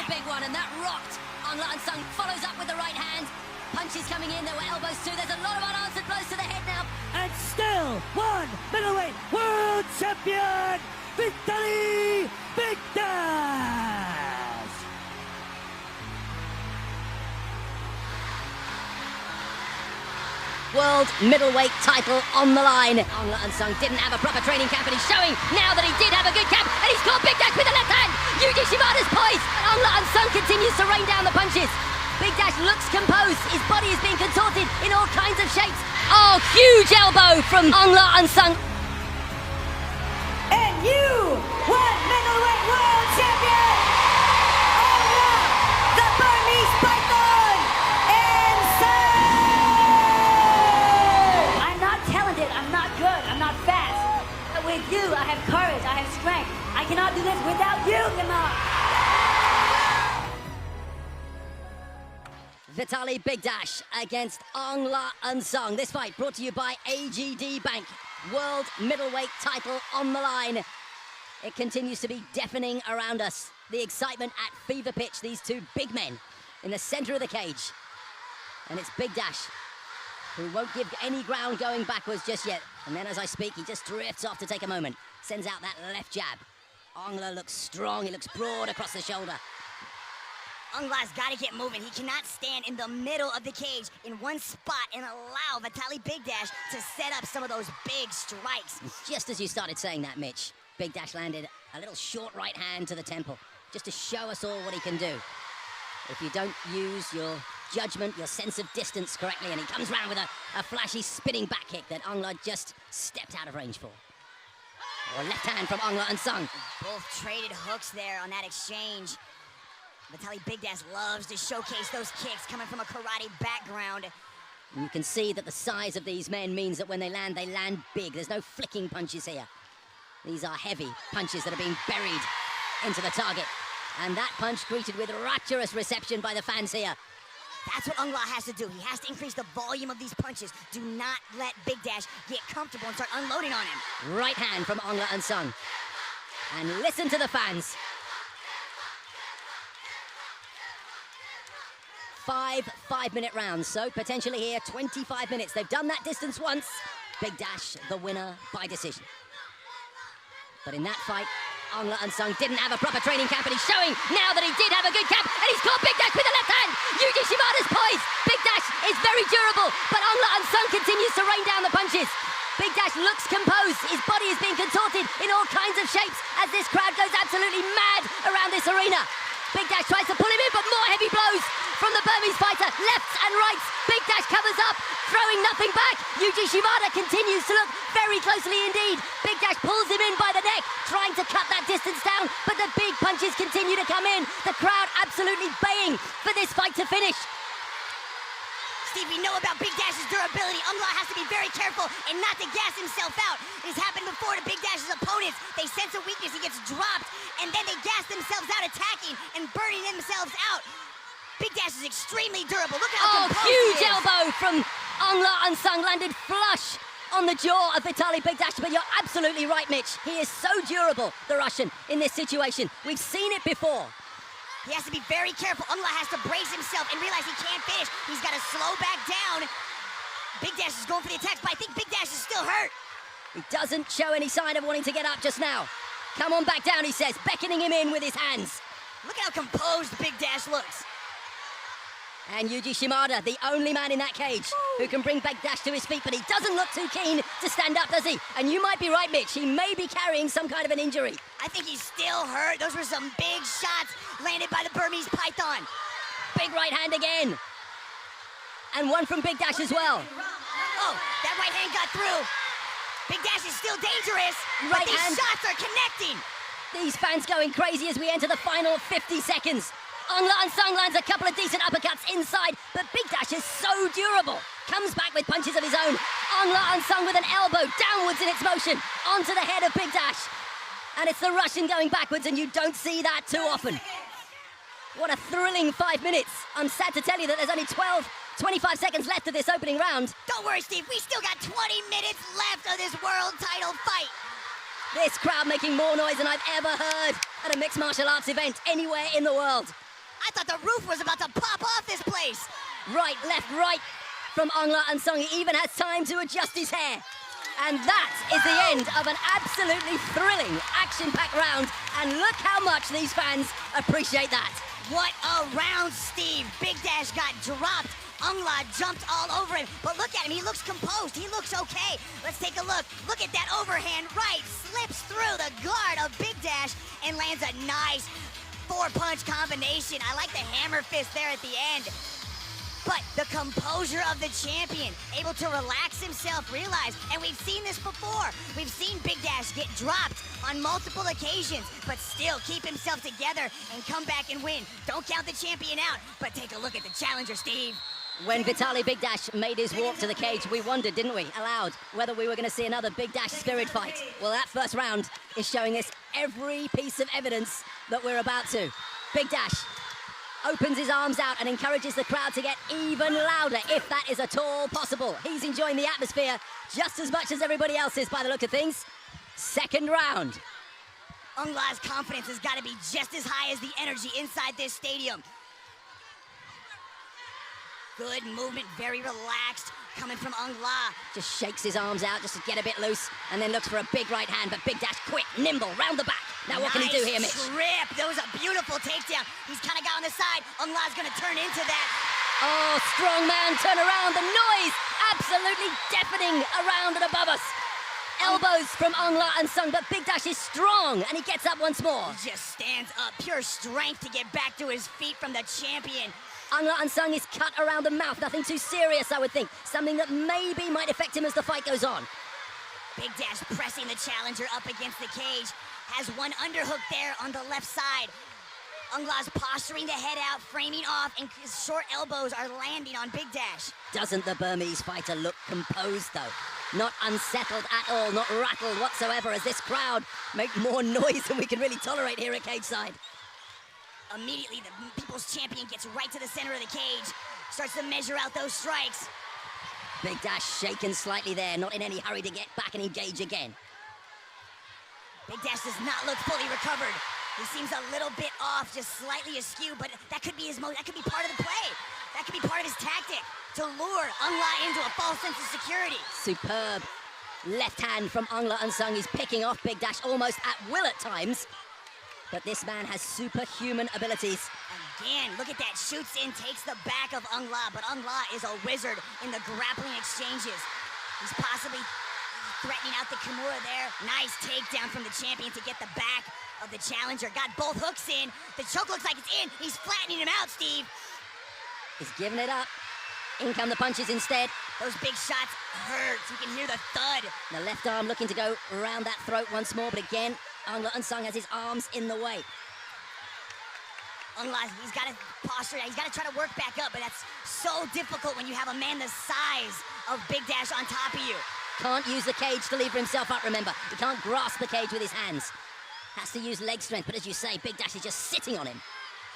big one, and that rocked. Aung Sung follows up with the right hand. Punches coming in, there were elbows too. There's a lot of unanswered blows to the head now. And still, one middleweight world champion, Vitaly Bigdash! World middleweight title on the line. Aung Sung didn't have a proper training camp, and he's showing now that he did have a good camp, and he's caught Bigdash with the left hand. Yuji Shimada's poised, and Aung Sung continues to rain down the punches. Bigdash looks composed. His body is being contorted in all kinds of shapes. Oh, huge elbow from Aung Sung. And you, one middleweight world champion, Aung, the Burmese Python, and I'm not talented, I'm not good, I'm not fast. But with you, I have courage, I have strength. I cannot do this without you, Yama. Vitaly Bigdash against Aung Sung. This fight brought to you by AGD Bank. World middleweight title on the line. It continues to be deafening around us. The excitement at fever pitch. These two big men in the center of the cage. And it's Bigdash who won't give any ground going backwards just yet. And then as I speak, he just drifts off to take a moment. Sends out that left jab. Aung looks strong. He looks broad across the shoulder. Aung's got to get moving. He cannot stand in the middle of the cage in one spot and allow Vitaly Bigdash to set up some of those big strikes. Just as you started saying that, Mitch, Bigdash landed a little short right hand to the temple, just to show us all what he can do. If you don't use your judgment, your sense of distance correctly, and he comes round with a flashy spinning back kick that Aung just stepped out of range for. Or left hand from Aung Sung. Both traded hooks there on that exchange. Vitaly Bigdash loves to showcase those kicks coming from a karate background. And you can see that the size of these men means that when they land big. There's no flicking punches here. These are heavy punches that are being buried into the target. And that punch greeted with rapturous reception by the fans here. That's what Aung has to do. He has to increase the volume of these punches. Do not let Bigdash get comfortable and start unloading on him. Right hand from Aung Sung. And listen to the fans. 5-minute rounds, so potentially here 25 minutes. They've done that distance once. Bigdash, the winner by decision. But in that fight, Aung Sung didn't have a proper training camp, and he's showing now that he did have a good camp, and he's caught Bigdash with the left hand. Yuji Shimada's poised. Bigdash is very durable, but Aung Sung continues to rain down the punches. Bigdash looks composed. His body is being contorted in all kinds of shapes as this crowd goes absolutely mad around this arena. Bigdash tries to pull him in, but more heavy blows from the Burmese fighter, lefts and rights. Bigdash covers up, throwing nothing back. Yuji Shimada continues to look very closely indeed. Bigdash pulls him in by the neck, trying to cut that distance down, but the big punches continue to come in. The crowd absolutely baying for this fight to finish. Steve, we know about Bigdash's durability. Aung has to be very careful and not to gas himself out. It has happened before to Bigdash's opponents. They sense a weakness, he gets dropped, and then they gas themselves out attacking and burning themselves out. Bigdash is extremely durable. Look how composed huge he is. Elbow from Aung Sung landed flush on the jaw of Vitaly Bigdash, but you're absolutely right, Mitch. He is so durable, the Russian, in this situation. We've seen it before. He has to be very careful. Aung has to brace himself and realize he can't finish. He's got to slow back down. Bigdash is going for the attacks, but I think Bigdash is still hurt. He doesn't show any sign of wanting to get up just now. Come on back down, he says, beckoning him in with his hands. Look at how composed Bigdash looks. And Yuji Shimada, the only man in that cage who can bring Bigdash to his feet, but he doesn't look too keen to stand up, does he? And you might be right, Mitch. He may be carrying some kind of an injury. I think he's still hurt. Those were some big shots landed by the Burmese Python. Big right hand again. And one from Bigdash as well. Oh, that right hand got through. Bigdash is still dangerous, but these shots are connecting. These fans going crazy as we enter the final 50 seconds. Aung Sung lands a couple of decent uppercuts inside, but Bigdash is so durable. Comes back with punches of his own. Aung Sung with an elbow downwards in its motion onto the head of Bigdash. And it's the Russian going backwards, and you don't see that too often. What a thrilling 5 minutes. I'm sad to tell you that there's only 25 seconds left of this opening round. Don't worry, Steve. We still got 20 minutes left of this world title fight. This crowd making more noise than I've ever heard at a mixed martial arts event anywhere in the world. I thought the roof was about to pop off this place. Right, left, right from Aung Unsung. He even has time to adjust his hair. And that is the end of an absolutely thrilling, action-packed round. And look how much these fans appreciate that. What a round, Steve. Big Dash got dropped. Aung jumped all over him. But look at him, he looks composed. He looks okay. Let's take a look. Look at that overhand right. Slips through the guard of Big Dash and lands a nice four-punch combination. I like the hammer fist there at the end. But the composure of the champion, able to relax himself, realize, and we've seen this before. We've seen Big Dash get dropped on multiple occasions, but still keep himself together and come back and win. Don't count the champion out, but take a look at the challenger, Steve. When Vitaly Big Dash made his walk to the cage, we wondered, didn't we, aloud, whether we were going to see another Big Dash spirit fight. Well, that first round is showing us every piece of evidence that we're about to. Big Dash opens his arms out and encourages the crowd to get even louder, if that is at all possible. He's enjoying the atmosphere just as much as everybody else is by the look of things. Second round. Aung La's confidence has got to be just as high as the energy inside this stadium. Good movement, very relaxed, coming from Aung La. Just shakes his arms out just to get a bit loose, and then looks for a big right hand, but Big Dash quick, nimble, round the back. Now what can he do here, Mitch? Trip. That was a beautiful takedown. He's kind of got on the side. Aung La's going to turn into that. Oh, strong man, turn around. The noise absolutely deafening around and above us. Elbows from Aung La Unsung, but Big Dash is strong, and he gets up once more. He just stands up, pure strength to get back to his feet from the champion. Aung La Unsung is cut around the mouth. Nothing too serious, I would think. Something that maybe might affect him as the fight goes on. Big Dash pressing the challenger up against the cage. Has one underhook there on the left side. Aung La's posturing the head out, framing off, and his short elbows are landing on Big Dash. Doesn't the Burmese fighter look composed, though? Not unsettled at all, not rattled whatsoever, as this crowd make more noise than we can really tolerate here at cage side. Immediately, the People's Champion gets right to the center of the cage, starts to measure out those strikes. Big Dash shaken slightly there, not in any hurry to get back and engage again. Big Dash does not look fully recovered. He seems a little bit off, just slightly askew, but that could be that could be part of the play. That could be part of his tactic to lure Aung La into a false sense of security. Superb left hand from Aung La Unsung. He's picking off Big Dash almost at will at times. But this man has superhuman abilities. Again, look at that, shoots in, takes the back of Aung La, but Aung La is a wizard in the grappling exchanges. He's possibly threatening out the Kimura there. Nice takedown from the champion to get the back of the challenger. Got both hooks in. The choke looks like it's in. He's flattening him out, Steve. He's giving it up. In come the punches instead. Those big shots hurt. You can hear the thud. The left arm looking to go around that throat once more, but again, Aung La Unsung has his arms in the way. Aung La, he's got to posture, he's got to try to work back up, but that's so difficult when you have a man the size of Big Dash on top of you. Can't use the cage to lever himself up, remember. He can't grasp the cage with his hands. Has to use leg strength, but as you say, Big Dash is just sitting on him.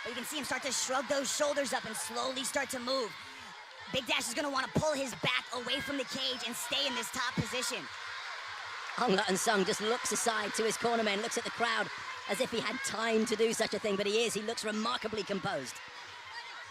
But you can see him start to shrug those shoulders up and slowly start to move. Big Dash is going to want to pull his back away from the cage and stay in this top position. Aung La Unsung just looks aside to his cornermen, looks at the crowd as if he had time to do such a thing, but he is. He looks remarkably composed.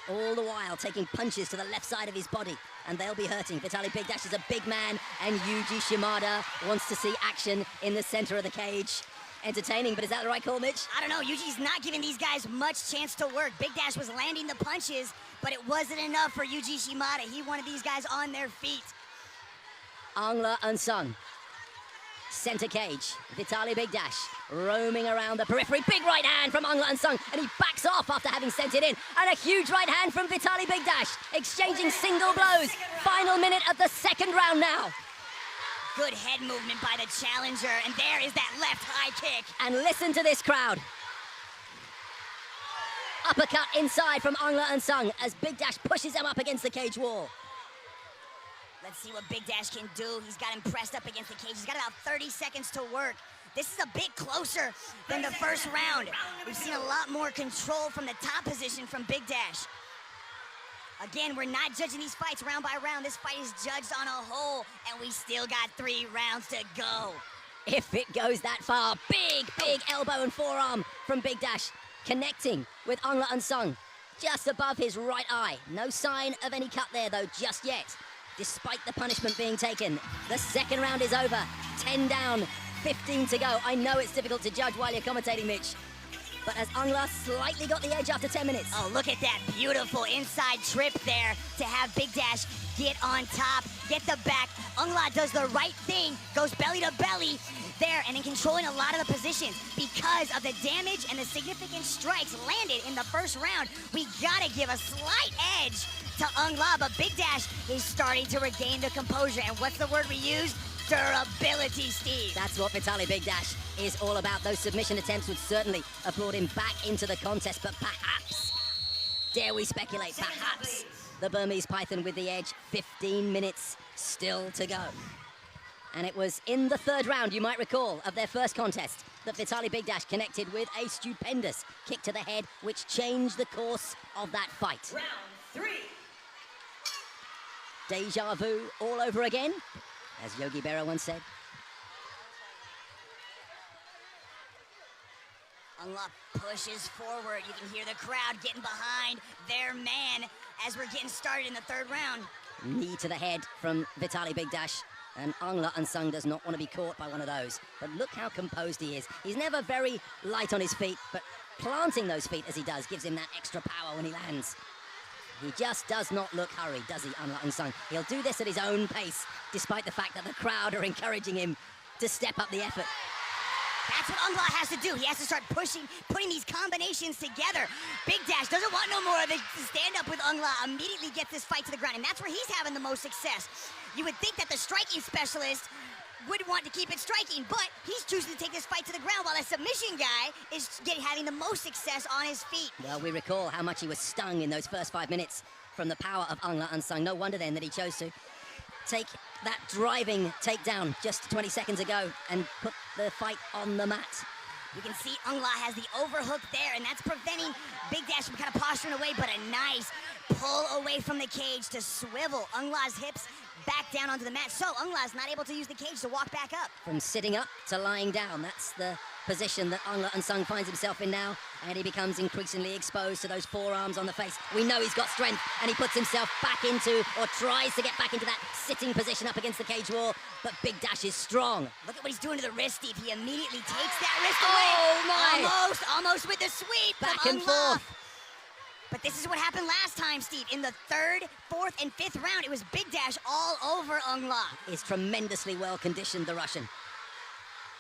All the while taking punches to the left side of his body, and they'll be hurting. Vitaly Big Dash is a big man, and Yuji Shimada wants to see action in the center of the cage. Entertaining, but is that the right call, Mitch? I don't know. Yuji's not giving these guys much chance to work. Big Dash was landing the punches, but it wasn't enough for Yuji Shimada. He wanted these guys on their feet. Aung La Unsung. Center cage, Vitaly Big Dash roaming around the periphery. Big right hand from Aung La Unsung, and he backs off after having sent it in. And a huge right hand from Vitaly Big Dash, exchanging single blows. Final minute of the second round now. Good head movement by the challenger, and there is that left high kick. And listen to this crowd. Uppercut inside from Aung La Unsung as Big Dash pushes him up against the cage wall. Let's see what Big Dash can do. He's got him pressed up against the cage. He's got about 30 seconds to work. This is a bit closer than the first round. We've seen a lot more control from the top position from Big Dash. Again, we're not judging these fights round by round. This fight is judged on a whole, and we still got 3 rounds to go. If it goes that far, big elbow and forearm from Big Dash, connecting with Aung La Unsung. just above his right eye. No sign of any cut there, though, just yet. Despite the punishment being taken, the second round is over. 10 down, 15 to go. I know it's difficult to judge while you're commentating, Mitch, but has Aung slightly got the edge after 10 minutes? Oh, look at that beautiful inside trip there to have Big Dash get on top, get the back. Aung does the right thing, goes belly to belly there, and in controlling a lot of the positions because of the damage and the significant strikes landed in the first round. We gotta give a slight edge to Aung, but Big Dash is starting to regain the composure. And what's the word we use? Durability, Steve. That's what Vitaly Big Dash is all about. Those submission attempts would certainly have brought him back into the contest, but perhaps, dare we speculate, perhaps the Burmese Python with the edge. 15 minutes still to go. And it was in the third round, you might recall, of their first contest that Vitaly Big Dash connected with a stupendous kick to the head, which changed the course of that fight. Round 3. Deja vu all over again, as Yogi Berra once said. Aung pushes forward. You can hear the crowd getting behind their man as we're getting started in the third round. Knee to the head from Vitaly Big Dash. And Aung does not want to be caught by one of those. But look how composed he is. He's never very light on his feet, but planting those feet as he does gives him that extra power when he lands. He just does not look hurried, does he, Aung? He'll do this at his own pace, despite the fact that the crowd are encouraging him to step up the effort. That's what Aung has to do. He has to start pushing, putting these combinations together. Big Dash doesn't want no more of it. To stand up with Aung, immediately get this fight to the ground, and that's where he's having the most success. You would think that the striking specialist would want to keep it striking, but he's choosing to take this fight to the ground while the submission guy is having the most success on his feet. Well, we recall how much he was stung in those first 5 minutes from the power of Aung. No wonder then that he chose to take that driving takedown just 20 seconds ago and put the fight on the mat. You can see Aung has the overhook there, and that's preventing Big Dash from kind of posturing away, but a nice pull away from the cage to swivel Aung's hips back down onto the mat. So Aung not able to use the cage to walk back up. From sitting up to lying down, that's the position that Aung finds himself in now, and he becomes increasingly exposed to those forearms on the face. We know he's got strength, and he puts himself back into, or tries to get back into that sitting position up against the cage wall, but Big Dash is strong. Look at what he's doing to the wrist, Steve. He immediately takes that wrist away. Oh, my! Almost with the sweep. Back and forth. But this is what happened last time, Steve. In the third, fourth, and fifth round, it was Big Dash all over Aung. He's tremendously well conditioned, the Russian.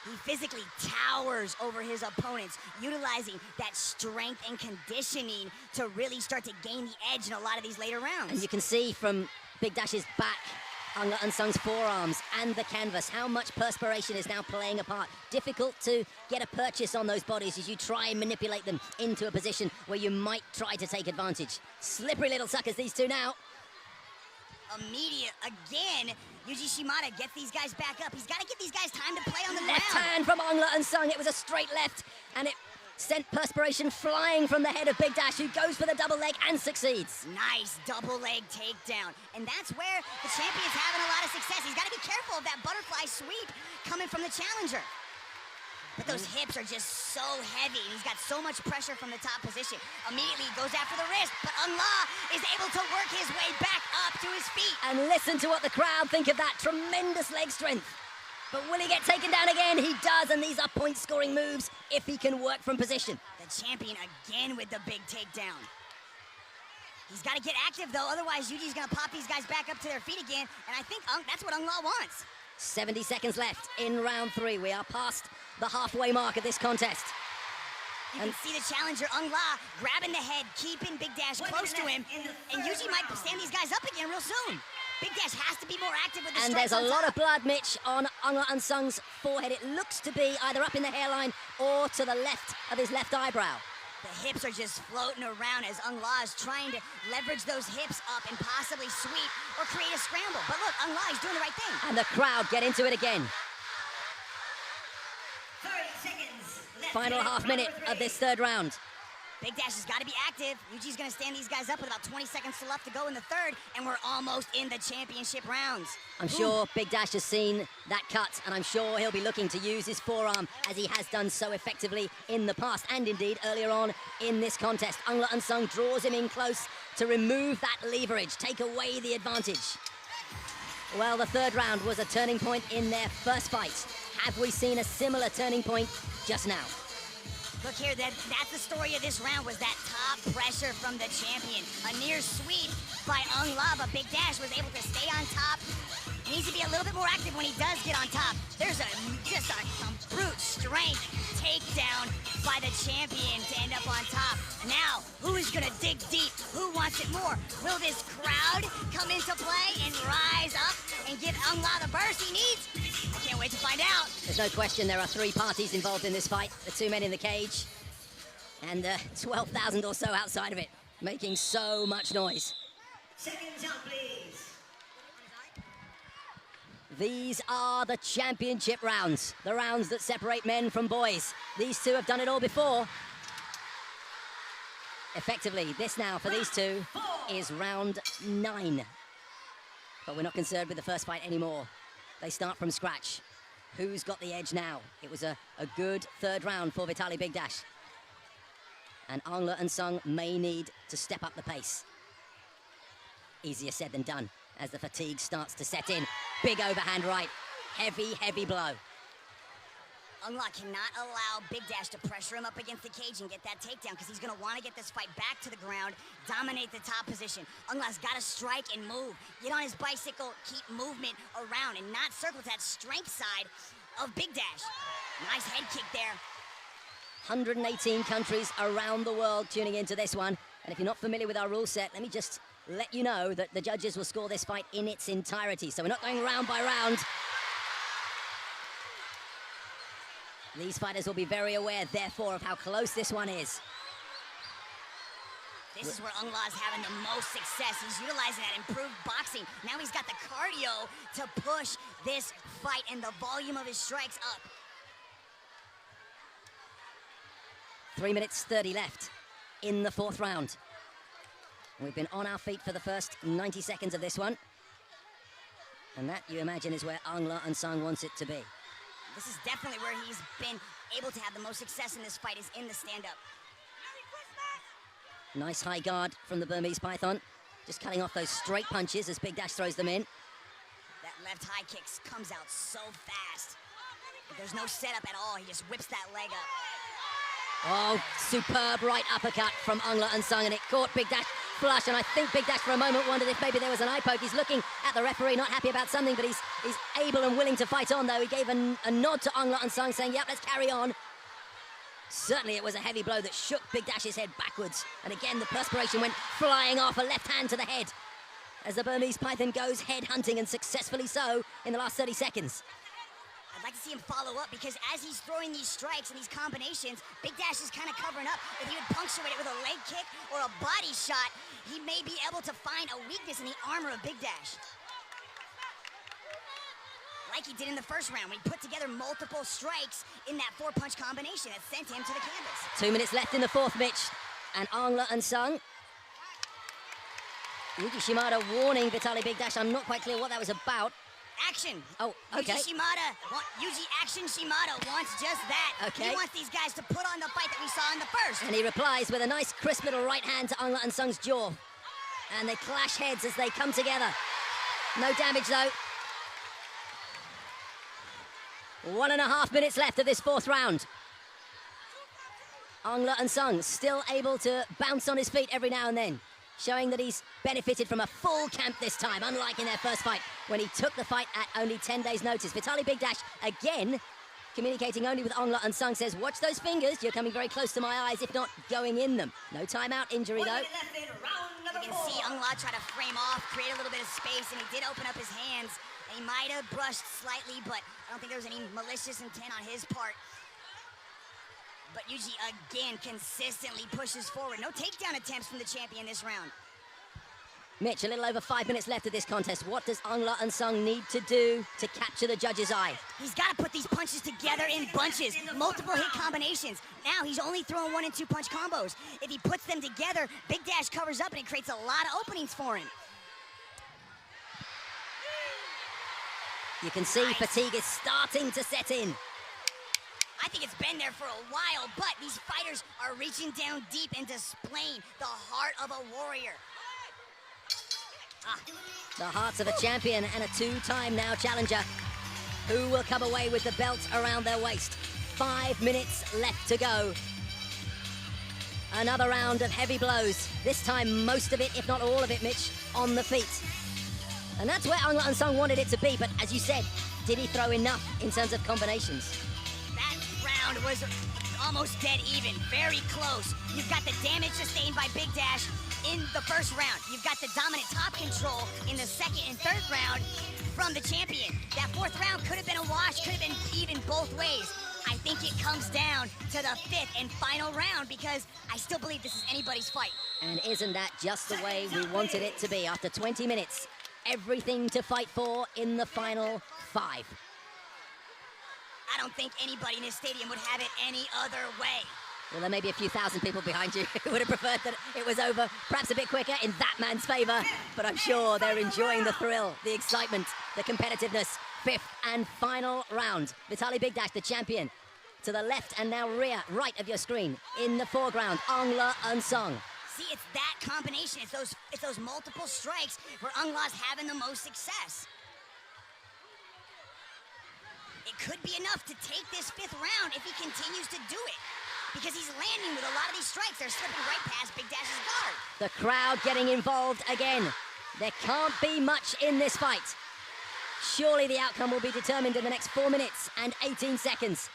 He physically towers over his opponents, utilizing that strength and conditioning to really start to gain the edge in a lot of these later rounds. And you can see from Big Dash's back, Aung Sung's forearms and the canvas, how much perspiration is now playing a part. Difficult to get a purchase on those bodies as you try and manipulate them into a position where you might try to take advantage. Slippery little suckers, these two now. Immediate, again, Yuji Shimada gets these guys back up. He's got to get these guys time to play on the Left ground. hand from Aung Sung. It was a straight left, and it sent perspiration flying from the head of Big Dash, who goes for the double leg and succeeds. Nice double leg takedown. And that's where the champion's having a lot of success. He's got to be careful of that butterfly sweep coming from the challenger. But those hips are just so heavy, and he's got so much pressure from the top position. Immediately he goes after the wrist, but Aung is able to work his way back up to his feet. And listen to what the crowd think of that tremendous leg strength. But will he get taken down again? He does, and these are point-scoring moves if he can work from position. The champion again with the big takedown. He's got to get active, though, otherwise Yuji's going to pop these guys back up to their feet again, and I think that's what Aung wants. 70 seconds left in round 3. We are past the halfway mark of this contest. You can see the challenger, Aung grabbing the head, keeping Big Dash close to him, and Yuji might stand these guys up again real soon. Big Dash has to be more active with the and strikes. There's a lot of blood, Mitch, on Aung Sung's forehead. It looks to be either up in the hairline or to the left of his left eyebrow. The hips are just floating around as Aung is trying to leverage those hips up and possibly sweep or create a scramble. But look, Aung is doing the right thing. And the crowd get into it again. 30 seconds left. Final half minute of this third round. Big Dash has got to be active. Yuji's going to stand these guys up with about 20 seconds left to go in the third, and we're almost in the championship rounds. I'm sure Big Dash has seen that cut, and I'm sure he'll be looking to use his forearm as he has done so effectively in the past, and indeed earlier on in this contest. Aung Unsung draws him in close to remove that leverage, take away the advantage. Well, the third round was a turning point in their first fight. Have we seen a similar turning point just now? Look here, that's the story of this round, was that top pressure from the champion. A near sweep by Aung La, but Big Dash was able to stay on top. He needs to be a little bit more active when he does get on top. There's just a brute strength takedown by the champion to end up on top. Now, who is gonna dig deep? Who wants it more? Will this crowd come into play and rise up and give Aung La the burst he needs? I can't wait to find out. There's no question there are three parties involved in this fight. The two men in the cage and 12,000 or so outside of it, making so much noise. Seconds out, please. These are the championship rounds, the rounds that separate men from boys. These two have done it all before. Effectively, this now for these two is round 9. But we're not concerned with the first fight anymore. They start from scratch. Who's got the edge now? It was a good third round for Vitaly Big Dash. And Aung Unsung may need to step up the pace. Easier said than done as the fatigue starts to set in. Big overhand right. Heavy, heavy blow. Aung La cannot allow Big Dash to pressure him up against the cage and get that takedown, because he's going to want to get this fight back to the ground, dominate the top position. Aung La's got to strike and move. Get on his bicycle, keep movement around, and not circle to that strength side of Big Dash. Nice head kick there. 118 countries around the world tuning into this one. And if you're not familiar with our rule set, let me just let you know that the judges will score this fight in its entirety. So we're not going round by round. These fighters will be very aware, therefore, of how close this one is. This is where Aung La's having the most success. He's utilizing that improved boxing. Now he's got the cardio to push this fight and the volume of his strikes up. 3 minutes 30 left in the fourth round. We've been on our feet for the first 90 seconds of this one. And that, you imagine, is where Aung Unsung wants it to be. This is definitely where he's been able to have the most success in this fight, is in the stand-up. Nice high guard from the Burmese Python. Just cutting off those straight punches as Big Dash throws them in. That left high kick comes out so fast. But there's no setup at all. He just whips that leg up. Oh, superb right uppercut from Aung Unsung, and it caught Big Dash flush. And I think Big Dash for a moment wondered if maybe there was an eye poke. He's looking at the referee, not happy about something, but he's able and willing to fight on, though. He gave a nod to Aung Unsung, saying, yep, let's carry on. Certainly it was a heavy blow that shook Big Dash's head backwards. And again, the perspiration went flying off, a left hand to the head, as the Burmese Python goes head hunting, and successfully so in the last 30 seconds. I'd like to see him follow up, because as he's throwing these strikes and these combinations, Big Dash is kind of covering up. If he would punctuate it with a leg kick or a body shot, he may be able to find a weakness in the armor of Big Dash. Like he did in the first round, when he put together multiple strikes in that 4-punch combination that sent him to the canvas. 2 minutes left in the fourth, Mitch. And Aung Unsung. Yuki Shimada warning Vitaly Big Dash. I'm not quite clear what that was about. Action. Oh, okay. Yuji Action Shimada wants just that. Okay. He wants these guys to put on the fight that we saw in the first. And he replies with a nice crisp little right hand to Aung Unsung's jaw. And they clash heads as they come together. No damage, though. 1.5 minutes left of this fourth round. Aung Unsung still able to bounce on his feet every now and then, showing that he's benefited from a full camp this time, unlike in their first fight, when he took the fight at only 10 days' notice. Vitaly Big Dash, again, communicating only with Aung Unsung, says, watch those fingers, you're coming very close to my eyes, if not going in them. No timeout injury, though. You can see Aung La try to frame off, create a little bit of space, and he did open up his hands. And he might have brushed slightly, but I don't think there was any malicious intent on his part. But Yuji, again, consistently pushes forward. No takedown attempts from the champion this round. Mitch, a little over 5 minutes left of this contest. What does Aung La Unsung need to do to capture the judge's eye? He's got to put these punches together in bunches, multiple hit combinations. Now he's only throwing 1- and 2-punch combos. If he puts them together, Big Dash covers up and it creates a lot of openings for him. You can see fatigue is starting to set in. I think it's been there for a while, but these fighters are reaching down deep and displaying the heart of a warrior. The hearts of a champion and a 2-time now challenger. Who will come away with the belt around their waist? 5 minutes left to go. Another round of heavy blows. This time, most of it, if not all of it, Mitch, on the feet. And that's where Aung La Unsung wanted it to be, but as you said, did he throw enough in terms of combinations? That round was almost dead even, very close. You've got the damage sustained by Big Dash in the first round. You've got the dominant top control in the second and third round from the champion. That fourth round could have been a wash, could have been even both ways. I think it comes down to the fifth and final round because I still believe this is anybody's fight. And isn't that just the way we wanted it to be? After 20 minutes, everything to fight for in the final 5. I don't think anybody in this stadium would have it any other way. Well, there may be a few thousand people behind you who would have preferred that it was over, perhaps a bit quicker in that man's favor, but I'm sure they're enjoying the thrill, the excitement, the competitiveness. 5th and final round. Vitaly Big Dash, the champion, to the left and now right of your screen. In the foreground, Aung La Unsung. See, it's that combination. It's those multiple strikes where Aung La's having the most success. It could be enough to take this 5th round if he continues to do it. Because he's landing with a lot of these strikes. They're slipping right past Big Dash's guard. The crowd getting involved again. There can't be much in this fight. Surely the outcome will be determined in the next 4 minutes and 18 seconds.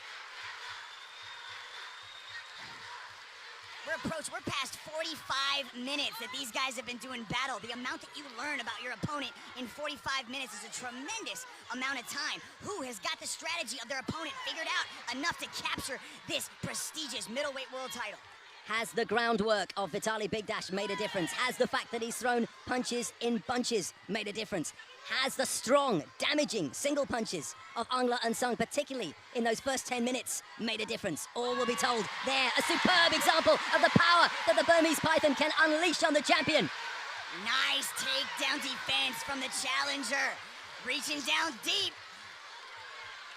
We're past 45 minutes that these guys have been doing battle. The amount that you learn about your opponent in 45 minutes is a tremendous amount of time. Who has got the strategy of their opponent figured out enough to capture this prestigious middleweight world title? Has the groundwork of Vitaly Big Dash made a difference? Has the fact that he's thrown punches in bunches made a difference? Has the strong, damaging single punches of Aung La Unsung, particularly in those first 10 minutes, made a difference? All will be told. There, a superb example of the power that the Burmese Python can unleash on the champion. Nice takedown defense from the challenger. Reaching down deep.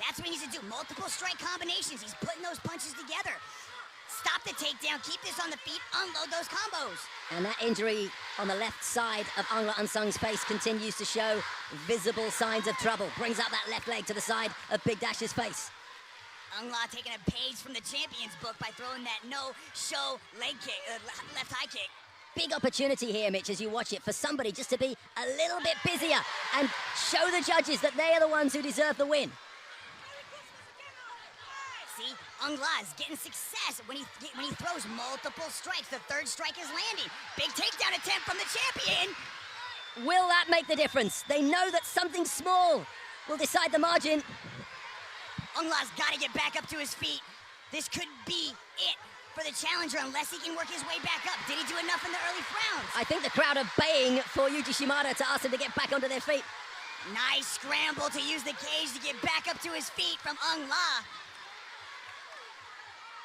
That's what he needs to do. Multiple strike combinations. He's putting those punches together. Stop the takedown, keep this on the feet, unload those combos. And that injury on the left side of Aung La Unsung's face continues to show visible signs of trouble. Brings out that left leg to the side of Big Dash's face. Aung La taking a page from the champion's book by throwing that no-show leg kick, left high kick. Big opportunity here, Mitch, as you watch it, for somebody just to be a little bit busier and show the judges that they are the ones who deserve the win. See, Aung La is getting success when he throws multiple strikes. The third strike is landing. Big takedown attempt from the champion. Will that make the difference? They know that something small will decide the margin. Aung La's got to get back up to his feet. This could be it for the challenger unless he can work his way back up. Did he do enough in the early rounds? I think the crowd are baying for Yuji Shimada to ask him to get back onto their feet. Nice scramble to use the cage to get back up to his feet from Aung La.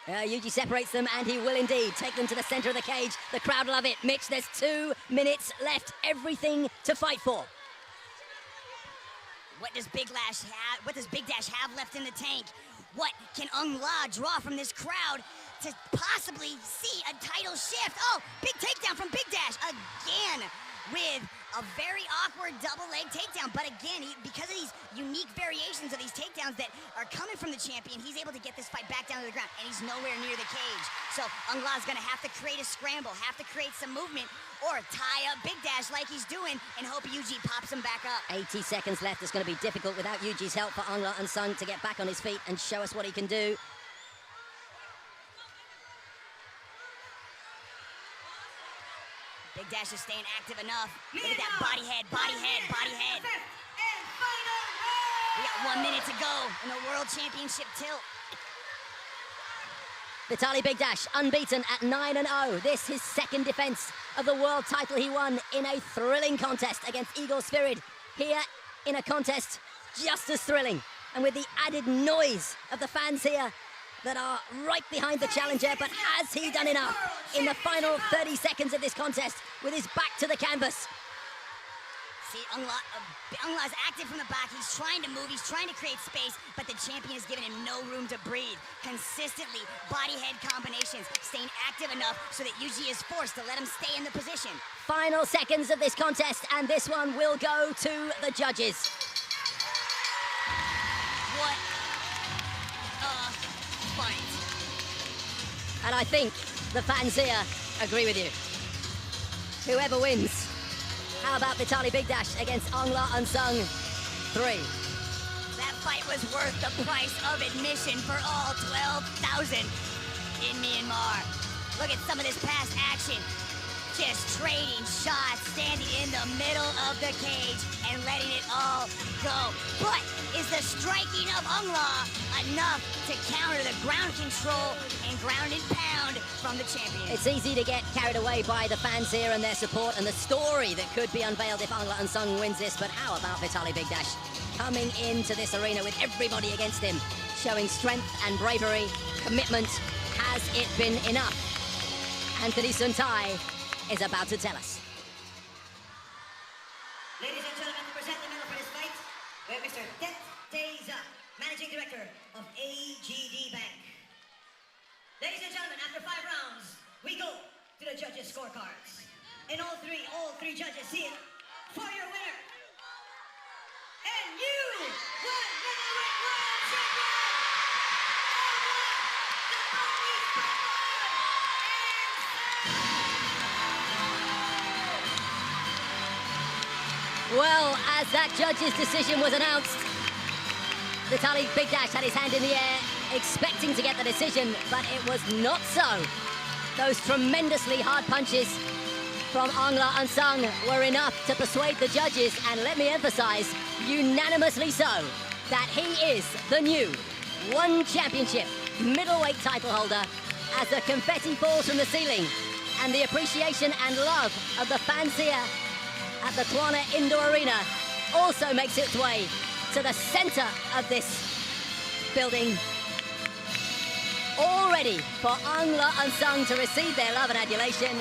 Yuji separates them, and he will indeed take them to the center of the cage. The crowd love it. Mitch, there's 2 minutes left. Everything to fight for. What does Big Dash have left in the tank? What can Aung La draw from this crowd to possibly see a title shift? Oh, big takedown from Big Dash again with a very awkward double leg takedown. But again, because of these unique variations of these takedowns that are coming from the champion, he's able to get this fight back down to the ground, and he's nowhere near the cage. So Aung La's gonna have to create a scramble, have to create some movement, or tie up Big Dash like he's doing and hope Yuji pops him back up. 80 seconds left. It's going to be difficult without Yuji's help for Aung La Unsung to get back on his feet and show us what he can do. Big Dash is staying active enough. Look at that body head, body head, body head. We got 1 minute to go in the World Championship tilt. Vitaly Bigdash, unbeaten at 9-0. This his second defense of the world title he won in a thrilling contest against Igor Svirid. Here in a contest just as thrilling, and with the added noise of the fans here that are right behind the challenger. But has he done enough in the final 30 seconds of this contest with his back to the canvas? See, Aung is active from the back. He's trying to move, he's trying to create space, but the champion has given him no room to breathe. Consistently, body-head combinations, staying active enough so that Yuji is forced to let him stay in the position. Final seconds of this contest, and this one will go to the judges. What a fight. And I think the fans here agree with you. Whoever wins, how about Vitaly Bigdash against Aung Unsung 3? That fight was worth the price of admission for all 12,000 in Myanmar. Look at some of this past action. Just trading shots, standing in the middle of the cage and letting it all go. But is the striking of Aung enough to counter the ground control and ground and pound from the champion? It's easy to get carried away by the fans here and their support and the story that could be unveiled if Aung Unsung wins this. But how about Vitaly Bigdash coming into this arena with everybody against him, showing strength and bravery, commitment? Has it been enough? Anthony Suntai is about to tell us. Ladies and gentlemen, to present the medal for this fight, we have Mr. Tet Teza, Managing Director of AGD Bank. Ladies and gentlemen, after 5 rounds, we go to the judges' scorecards. And all three judges see it for your winner. And you won middleweight world champion, Well, as that judge's decision was announced, Vitaly Bigdash had his hand in the air, expecting to get the decision, but it was not so. Those tremendously hard punches from Aung Unsung were enough to persuade the judges, and let me emphasize, unanimously so, that he is the new One Championship middleweight title holder as the confetti falls from the ceiling and the appreciation and love of the fans here at the Twana Indoor Arena also makes its way to the center of this building, all ready for Aung Unsung to receive their love and adulation.